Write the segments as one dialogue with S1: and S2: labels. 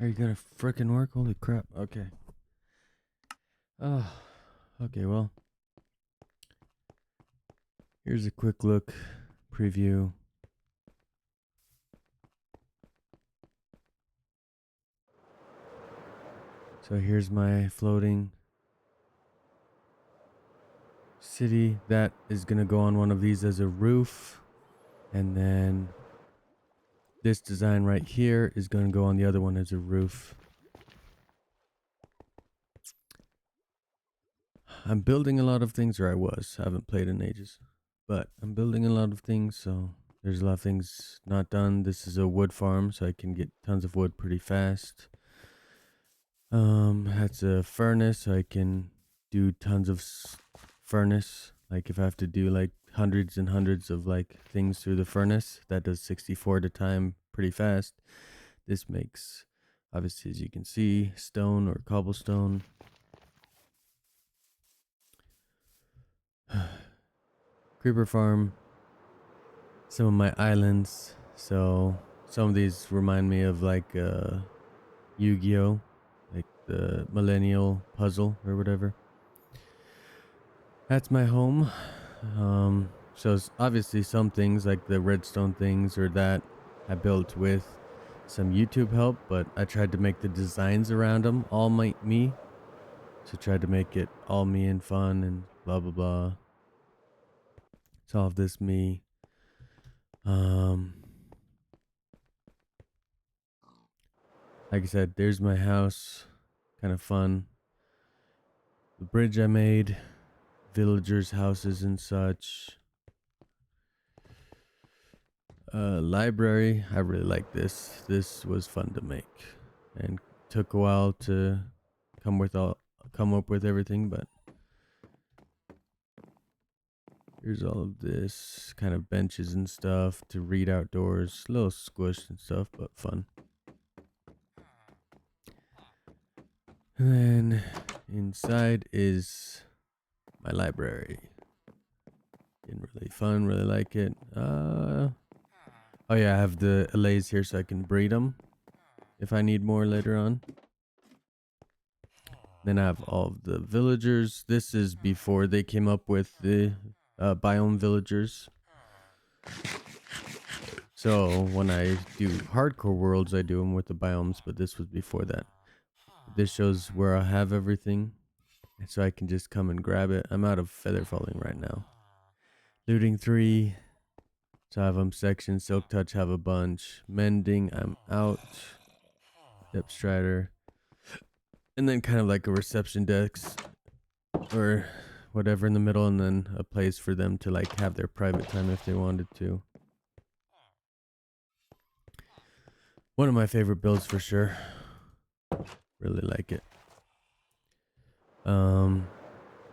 S1: Are you gonna frickin' work? Holy crap. Okay. Oh, okay, well. Here's a quick look preview. So here's my floating city that is gonna go on one of these as a roof. And then this design right here is gonna go on the other one as a roof. I'm building a lot of things, or I haven't played in ages. But I'm building a lot of things, so there's a lot of things not done. This is a wood farm, so I can get tons of wood pretty fast. That's a furnace, so I can do tons of furnace. Like if I have to do like hundreds and hundreds of like things through the furnace, that does 64 at a time pretty fast. This makes, obviously, as you can see, stone or cobblestone. Creeper farm. Some of my islands. So some of these remind me of like Yu-Gi-Oh, like the Millennial Puzzle or whatever. That's my home. So it's obviously some things like the redstone things or that I built with some YouTube help, but I tried to make the designs around them all me. So tried to make it all me and fun and blah blah blah. It's all of this me. Like I said, there's my house. Kind of fun. The bridge I made, villagers' houses and such. Library, I really like this. This was fun to make, and took a while to come up with everything. But here's all of this kind of benches and stuff to read outdoors. A little squished and stuff, but fun. And then inside is my library. Getting really fun, really like it. Oh yeah, I have the allays here so I can breed them if I need more later on. Then I have all of the villagers. This is before they came up with the biome villagers. So when I do hardcore worlds, I do them with the biomes, but this was before that. This shows where I have everything, so I can just come and grab it. I'm out of feather falling right now. Looting 3. So I have them sections. Silk touch have a bunch. Mending, I'm out. Depth strider. And then kind of like a reception desk or whatever in the middle, and then a place for them to like have their private time if they wanted to. One of my favorite builds for sure. Really like it.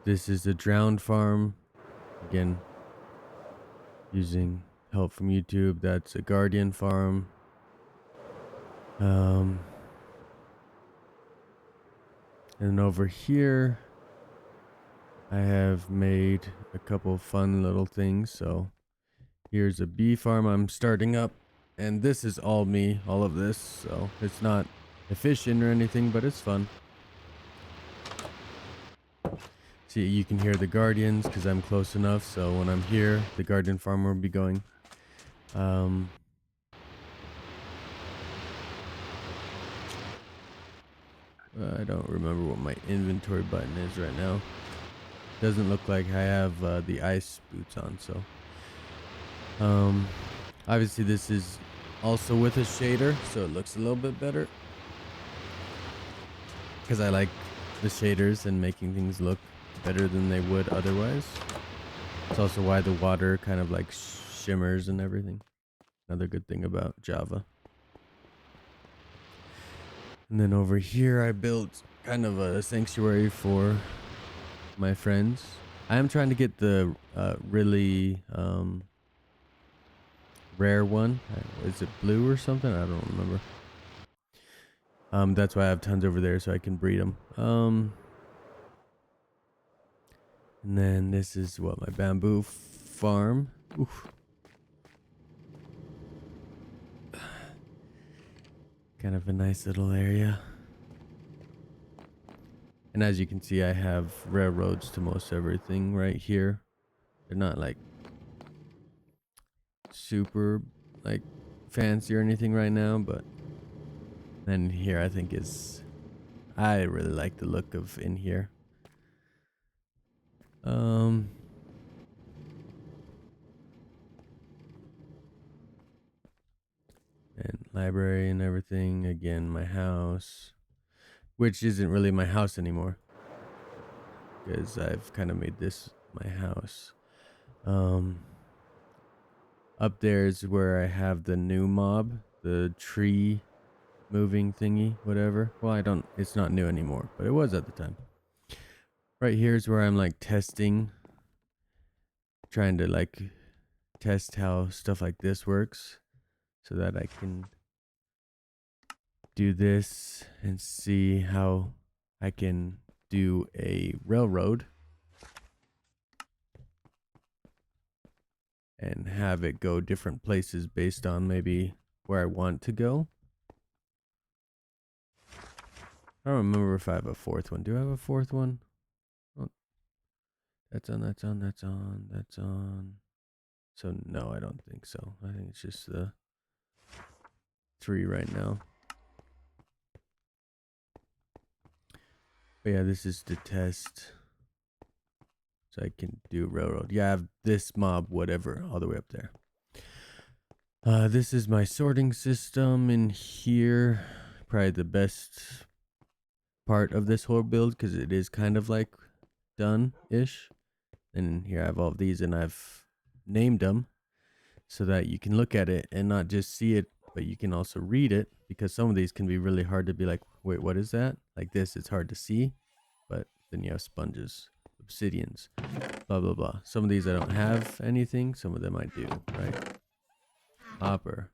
S1: This is a drowned farm. Again, using help from YouTube. That's a guardian farm. And over here, I have made a couple fun little things. So here's a bee farm I'm starting up. And this is all me, all of this. So it's not efficient or anything, but it's fun. See, you can hear the guardians because I'm close enough. So when I'm here, the guardian farmer will be going. I don't remember what my inventory button is right now. Doesn't look like I have the ice boots on, so. Obviously this is also with a shader, so it looks a little bit better. Because I like the shaders and making things look better than they would otherwise. It's also why the water kind of like shimmers and everything. Another good thing about Java. And then over here I built kind of a sanctuary for my friends. I am trying to get the really rare one. Is it blue or something? I don't remember. That's why I have tons over there so I can breed them. And then this is what my bamboo farm. Oof. Kind of a nice little area. And as you can see, I have railroads to most everything right here. They're not like super like fancy or anything right now, but then here I think is, I really like the look of in here. And library and everything. Again, my house, which isn't really my house anymore because I've kind of made this my house. Up there is where I have the new mob, the tree moving thingy, whatever. Well, it's not new anymore, but it was at the time. Right here is where I'm like testing, trying to like test how stuff like this works so that I can do this and see how I can do a railroad and have it go different places based on maybe where I want to go. I don't remember if I have a fourth one. Do I have a fourth one? Oh, that's on. So no, I don't think so. I think it's just the 3 right now. But yeah, this is to test. So I can do railroad. Yeah, I have this mob, whatever, all the way up there. This is my sorting system in here. Probably the best part of this whole build because it is kind of like done-ish. And here I have all of these and I've named them so that you can look at it and not just see it, but you can also read it, because some of these can be really hard to be like, wait, what is that? Like this, it's hard to see, but then you have sponges, obsidians, blah, blah, blah. Some of these I don't have anything. Some of them I do, right? Hopper.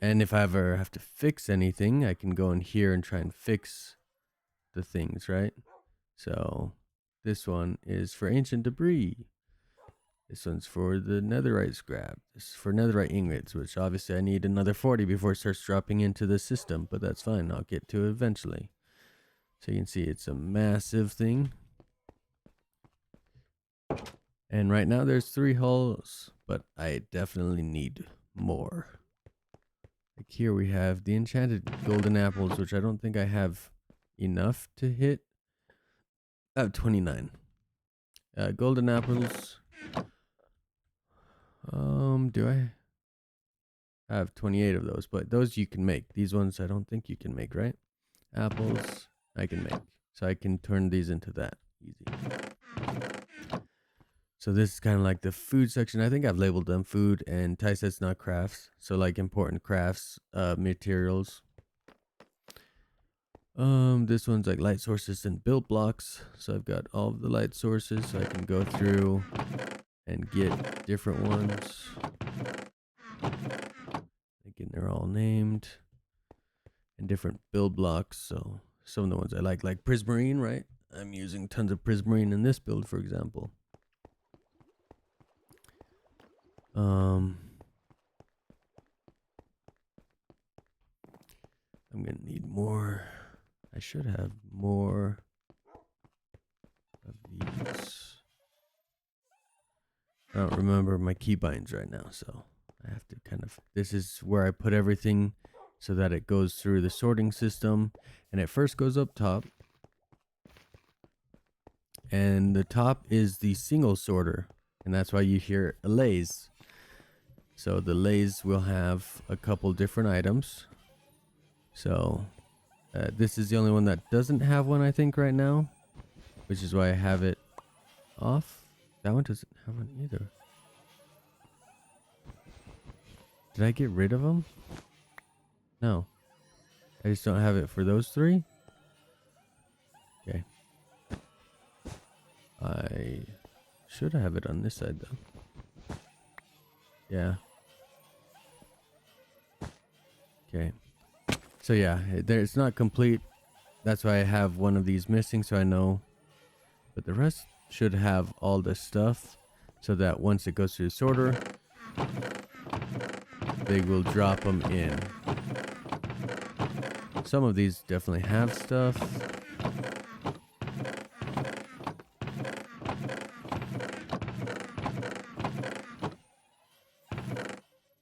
S1: And if I ever have to fix anything, I can go in here and try and fix the things, right? So this one is for ancient debris. This one's for the netherite scrap. This is for netherite ingots, which obviously I need another 40 before it starts dropping into the system, but that's fine. I'll get to it eventually. So you can see it's a massive thing. And right now there's 3 hulls, but I definitely need more. Like here we have the enchanted golden apples, which I don't think I have enough to hit. I have 29. Golden apples. Do I have 28 of those? But those you can make. These ones I don't think you can make, right? Apples I can make. So I can turn these into that. Easy. So this is kind of like the food section. I think I've labeled them food, and Ty says not crafts. So like important crafts, materials. This one's like light sources and build blocks. So I've got all of the light sources, so I can go through and get different ones. Again, they're all named and different build blocks. So some of the ones I like prismarine, right? I'm using tons of prismarine in this build, for example. I'm gonna need more. I should have more of these. I don't remember my keybinds right now, so I have to kind of, this is where I put everything so that it goes through the sorting system, and it first goes up top, and the top is the single sorter, and that's why you hear a lays. So the lays will have a couple different items. So this is the only one that doesn't have one, I think, right now, which is why I have it off. That one doesn't have one either. Did I get rid of them? No. I just don't have it for those 3. Okay. I should have it on this side, though. Yeah. Okay. So yeah, it's not complete. That's why I have one of these missing, so I know. But the rest should have all the stuff. so that once it goes through the sorter, they will drop them in. Some of these definitely have stuff.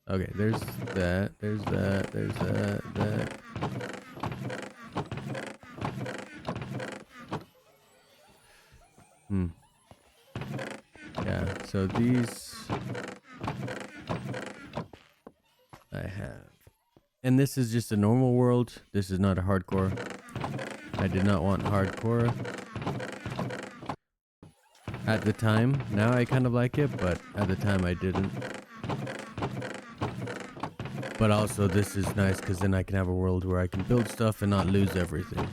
S1: Okay, there's that, there's that, there's that. Yeah, so these I have. And this is just a normal world. This is not a hardcore. I did not want hardcore at the time. Now I kind of like it, but at the time I didn't. But also this is nice because then I can have a world where I can build stuff and not lose everything.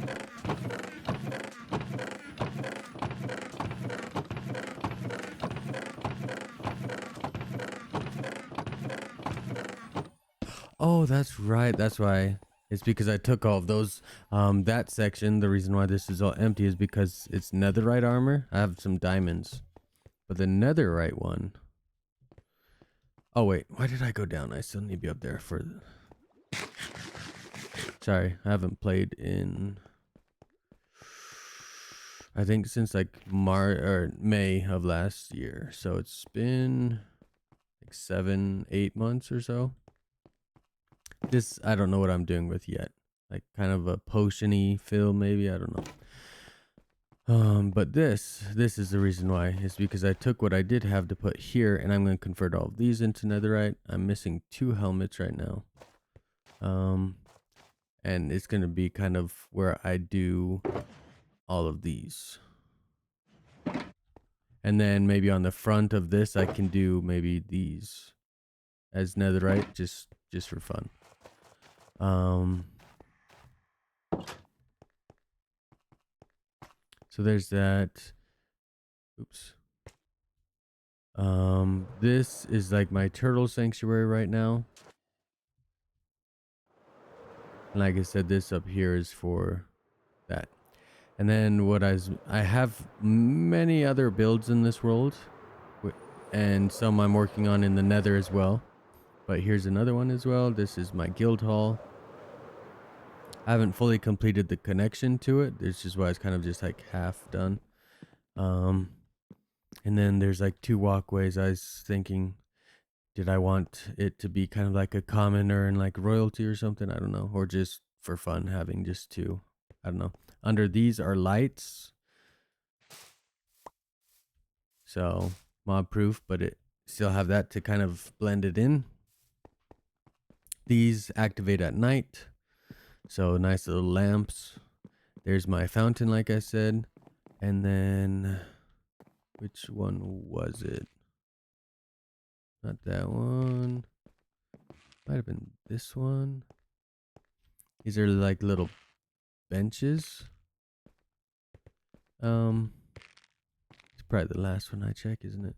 S1: Oh, that's right. That's why. It's because I took all of those. That section, the reason why this is all empty is because it's netherite armor. I have some diamonds. But the netherite one... Oh, wait. Why did I go down? I still need to be up there for... Sorry, I haven't played in... I think since like May of last year. So it's been like 7-8 months or so. This I don't know what I'm doing with yet. Like kind of a potion-y feel maybe, I don't know. But this is the reason why. It's because I took what I did have to put here and I'm going to convert all of these into netherite. I'm missing 2 helmets right now. And it's going to be kind of where I do all of these. And then maybe on the front of this I can do maybe these as netherite just for fun. So there's that. Oops. This is like my turtle sanctuary right now. And like I said, this up here is for that. And then what I have many other builds in this world, and some I'm working on in the nether as well. But here's another one as well. This is my guild hall. I haven't fully completed the connection to it. This is why it's kind of just like half done. And then there's like 2 walkways. I was thinking, did I want it to be kind of like a commoner and like royalty or something? I don't know. Or just for fun, having just 2. I don't know. Under these are lights. So mob proof, but it still have that to kind of blend it in. These activate at night. So nice little lamps. There's my fountain, like I said. And then, which one was it? Not that one. Might have been this one. These are like little benches. It's probably the last one I check, isn't it?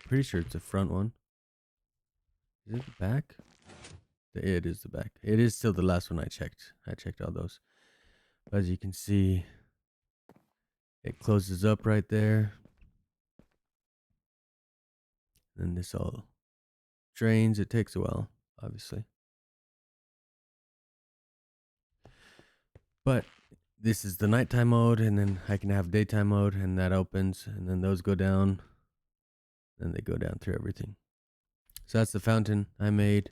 S1: Pretty sure it's the front one. Is it the back? It is the back. It is still the last one I checked. I checked all those. But as you can see, it closes up right there. And this all drains. It takes a while, obviously. But this is the nighttime mode, and then I can have daytime mode, and that opens, and then those go down, and they go down through everything. So that's the fountain I made.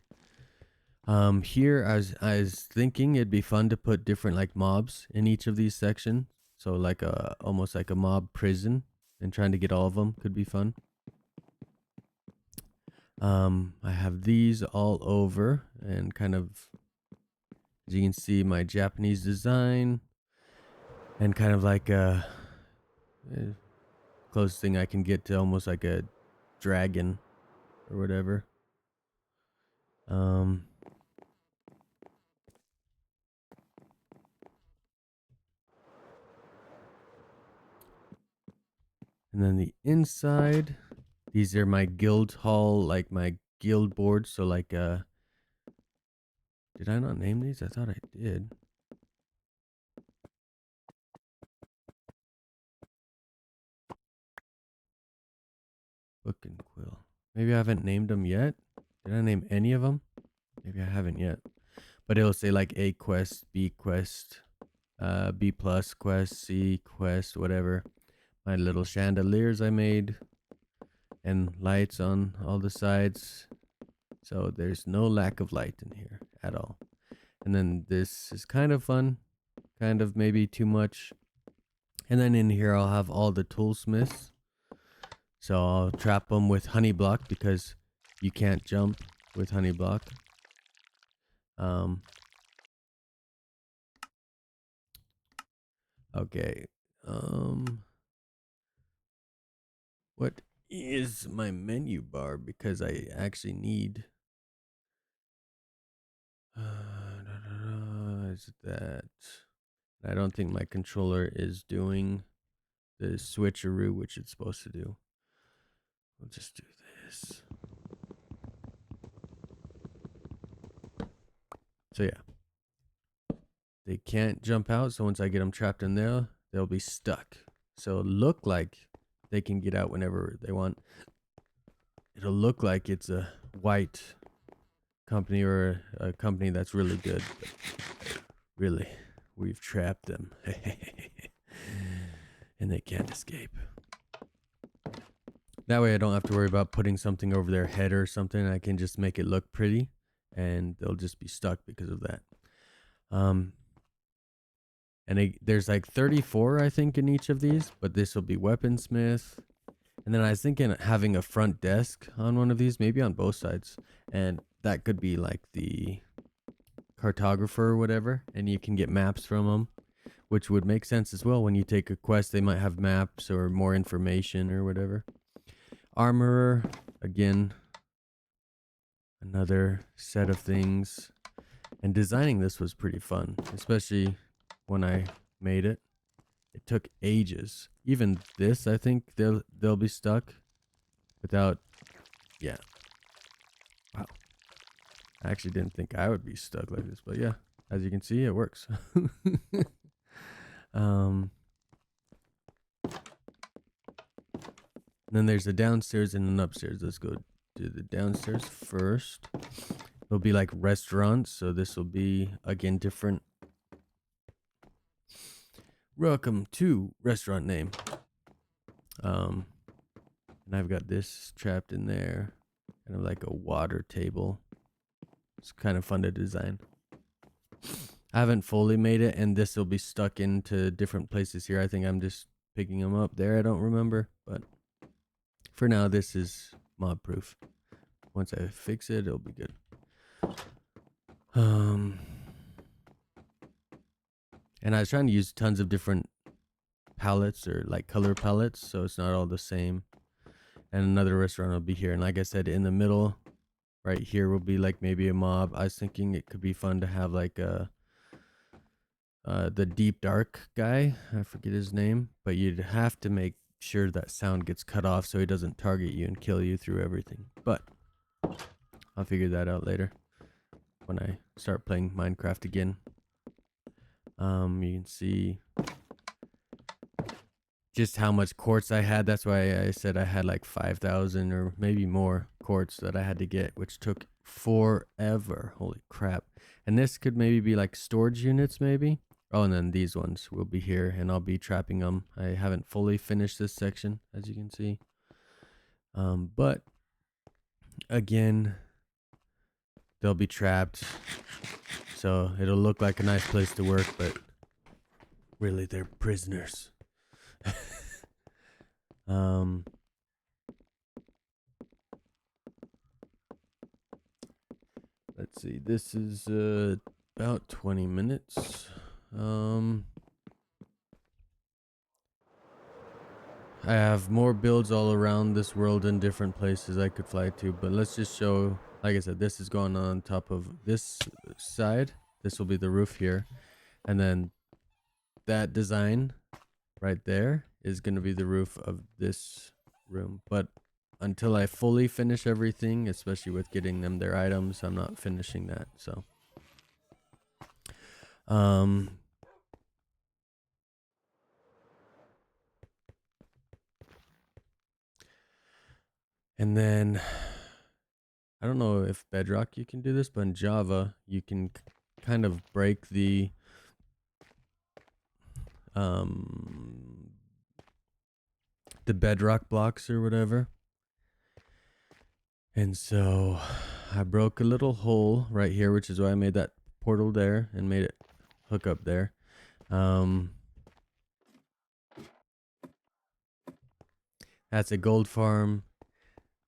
S1: Here I was thinking it'd be fun to put different like mobs in each of these sections. So like almost like a mob prison, and trying to get all of them could be fun. I have these all over, and kind of, as you can see, my Japanese design, and kind of like a closest thing I can get to almost like a dragon or whatever. And then the inside, these are my guild hall, like my guild board. So like, did I not name these? I thought I did. Book and quill. Maybe I haven't named them yet. Did I name any of them? Maybe I haven't yet. But it'll say like A quest, B quest, B plus quest, C quest, whatever. My little chandeliers I made, and lights on all the sides. So there's no lack of light in here at all. And then this is kind of fun, kind of maybe too much. And then in here I'll have all the toolsmiths. So I'll trap them with honey block because you can't jump with honey block. Okay. What is my menu bar? Because I actually need. Is it that? I don't think my controller is doing the switcheroo, which it's supposed to do. We'll just do this. So yeah, they can't jump out. So once I get them trapped in there, they'll be stuck. So it'll look like they can get out whenever they want. It'll look like it's a white company or a company that's really good. But really, we've trapped them. And they can't escape. That way I don't have to worry about putting something over their head or something. I can just make it look pretty and they'll just be stuck because of that. And there's like 34, I think, in each of these, but this will be weaponsmith. And then I was thinking having a front desk on one of these, maybe on both sides. And that could be like the cartographer or whatever, and you can get maps from them, which would make sense as well. When you take a quest, they might have maps or more information or whatever. Armorer, again, another set of things. And designing this was pretty fun, especially when I made it. It took ages. Even this, I think they'll be stuck without. Yeah. Wow. I actually didn't think I would be stuck like this, but yeah, as you can see, it works. Then there's a downstairs and an upstairs. Let's go to the downstairs first. It'll be like restaurants, so this will be again different. Welcome to restaurant name. And I've got this trapped in there, kind of like a water table. It's kind of fun to design. I haven't fully made it, and this will be stuck into different places here. I think I'm just picking them up there. I don't remember, but for now, this is mob proof. Once I fix it, it'll be good. And I was trying to use tons of different palettes or like color palettes, so it's not all the same. And another restaurant will be here. And like I said, in the middle, right here will be like maybe a mob. I was thinking it could be fun to have like the deep dark guy. I forget his name, but you'd have to make sure that sound gets cut off so he doesn't target you and kill you through everything. But I'll figure that out later when I start playing Minecraft again. You can see just how much quartz I had. That's why I said I had like 5,000 or maybe more quartz that I had to get, which took forever. Holy crap. And this could maybe be like storage units maybe. Oh, and then these ones will be here and I'll be trapping them. I haven't fully finished this section, as you can see. But again, they'll be trapped. So it'll look like a nice place to work, but really they're prisoners. Let's see. This is about 20 minutes. I have more builds all around this world in different places I could fly to, but let's just show, like I said, this is going on top of this side. This will be the roof here. And then that design right there is going to be the roof of this room. But until I fully finish everything, especially with getting them their items, I'm not finishing that. So, And then I don't know if Bedrock you can do this, but in Java you can kind of break um the bedrock blocks or whatever. And so I broke a little hole right here, which is why I made that portal there and made it hook up there. That's a gold farm.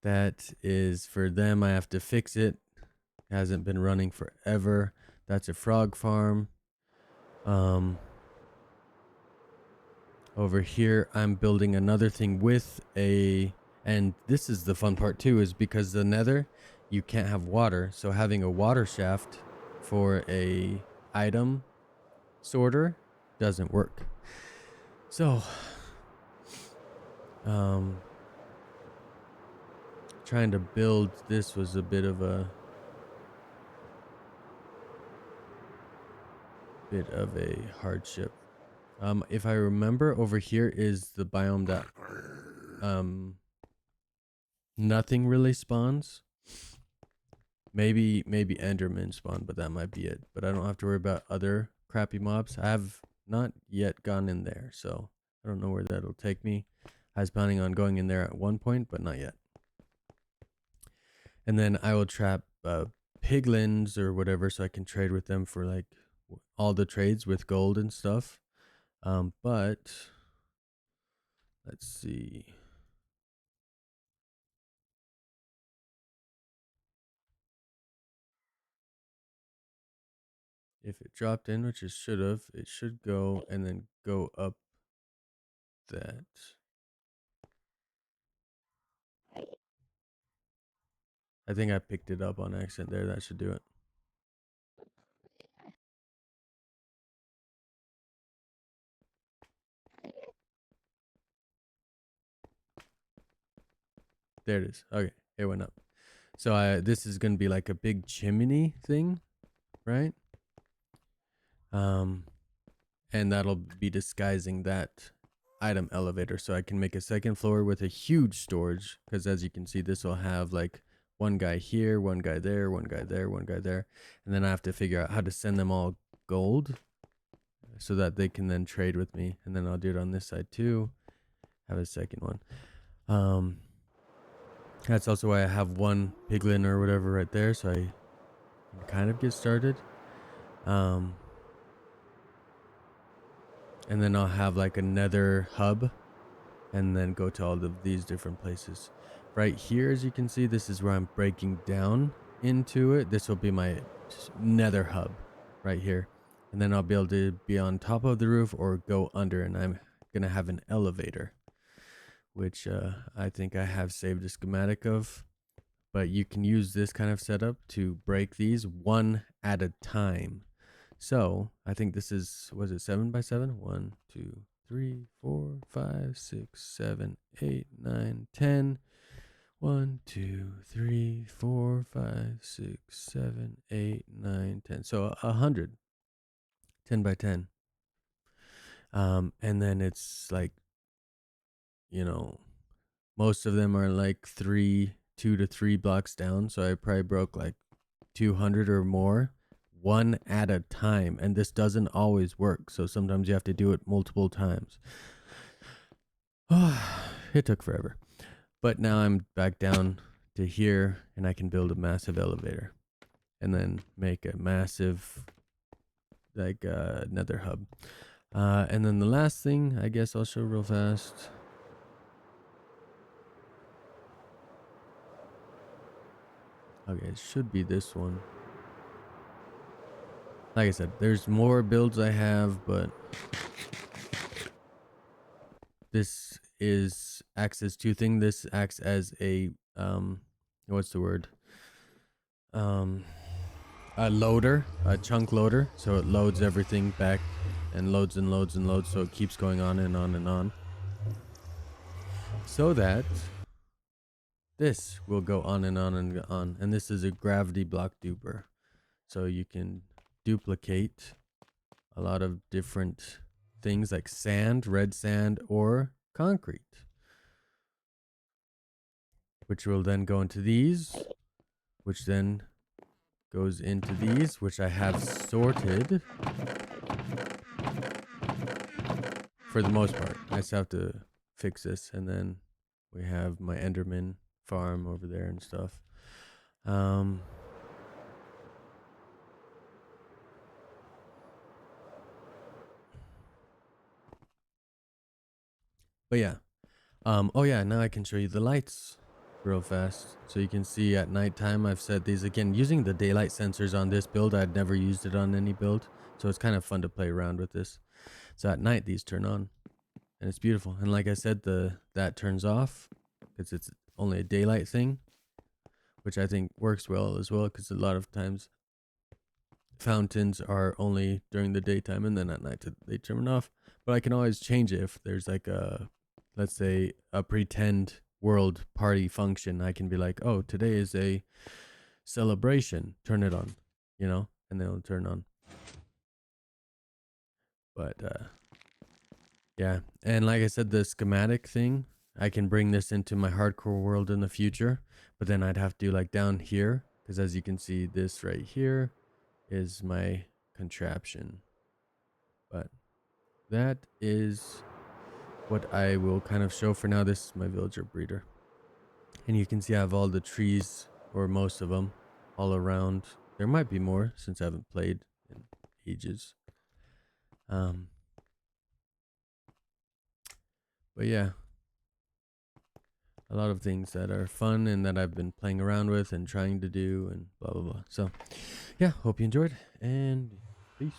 S1: That is for them. I have to fix it. It hasn't been running forever. That's a frog farm. Over here, I'm building another thing with and this is the fun part too, is because the nether, you can't have water. So having a water shaft for a item sorter doesn't work. So, trying to build this was a bit of a hardship. If I remember, over here is the biome that nothing really spawns. Maybe Enderman spawn, but that might be it. But I don't have to worry about other crappy mobs. I have not yet gone in there, so I don't know where that'll take me. I was planning on going in there at one point, but not yet. And then I will trap piglins or whatever, so I can trade with them for like all the trades with gold and stuff. But let's see. If it dropped in, which it should have, it should go and then go up that. I think I picked it up on accident there. That should do it. There it is. Okay, it went up. So this is gonna be like a big chimney thing, right? And that'll be disguising that item elevator, so I can make a second floor with a huge storage. Because as you can see, this will have like one guy here, one guy there, one guy there, one guy there, and then I have to figure out how to send them all gold, so that they can then trade with me. And then I'll do it on this side too. Have a second one. That's also why I have one piglin or whatever right there, so I can kind of get started. And then I'll have like a nether hub, and then go to all of these different places. Right here, as you can see, this is where I'm breaking down into it. This will be my nether hub right here. And then I'll be able to be on top of the roof or go under, and I'm gonna have an elevator, which I think I have saved a schematic of. But you can use this kind of setup to break these one at a time. So I think this is, was it 7x7? 1, 2, 3, 4, 5, 6, 7, 8, 9, 10. 1, 2, 3, 4, 5, 6, 7, 8, 9, 10. So 100, 10x10. And then it's like, most of them are like 2 to 3 blocks down. So I probably broke like 200 or more, one at a time. And this doesn't always work. So sometimes you have to do it multiple times. It took forever. But now I'm back down to here, and I can build a massive elevator and then make a massive nether hub. And then the last thing, I guess I'll show real fast. Okay, it should be this one. Like I said, there's more builds I have, but this acts as two things. This acts as a what's the word? A loader, a chunk loader. So it loads everything back and loads and loads and loads. So it keeps going on and on and on. So that this will go on and on and on. And this is a gravity block duper. So you can duplicate a lot of different things like sand, red sand, or concrete. which will then go into these, which then goes into these, which I have sorted for the most part. I just have to fix this, and then we have my Enderman farm over there and stuff. But yeah. Oh yeah, now I can show you the lights real fast. So you can see at nighttime, I've set these again, using the daylight sensors on this build. I'd never used it on any build. So it's kind of fun to play around with this. So at night, these turn on and it's beautiful. And like I said, that turns off because it's only a daylight thing, which I think works well as well. Because a lot of times fountains are only during the daytime and then at night they turn off. But I can always change it if there's like a, let's say, a pretend world party function. I can be like, oh, today is a celebration, turn it on, you know, and then it'll turn on. But yeah, and like I said, the schematic thing, I can bring this into my hardcore world in the future, but then I'd have to do like down here, because as you can see, this right here is my contraption. But that is what I will kind of show for now. This is my villager breeder. And you can see I have all the trees, or most of them, all around. There might be more since I haven't played in ages. But yeah, a lot of things that are fun and that I've been playing around with and trying to do and blah, blah, blah. So yeah, hope you enjoyed and peace.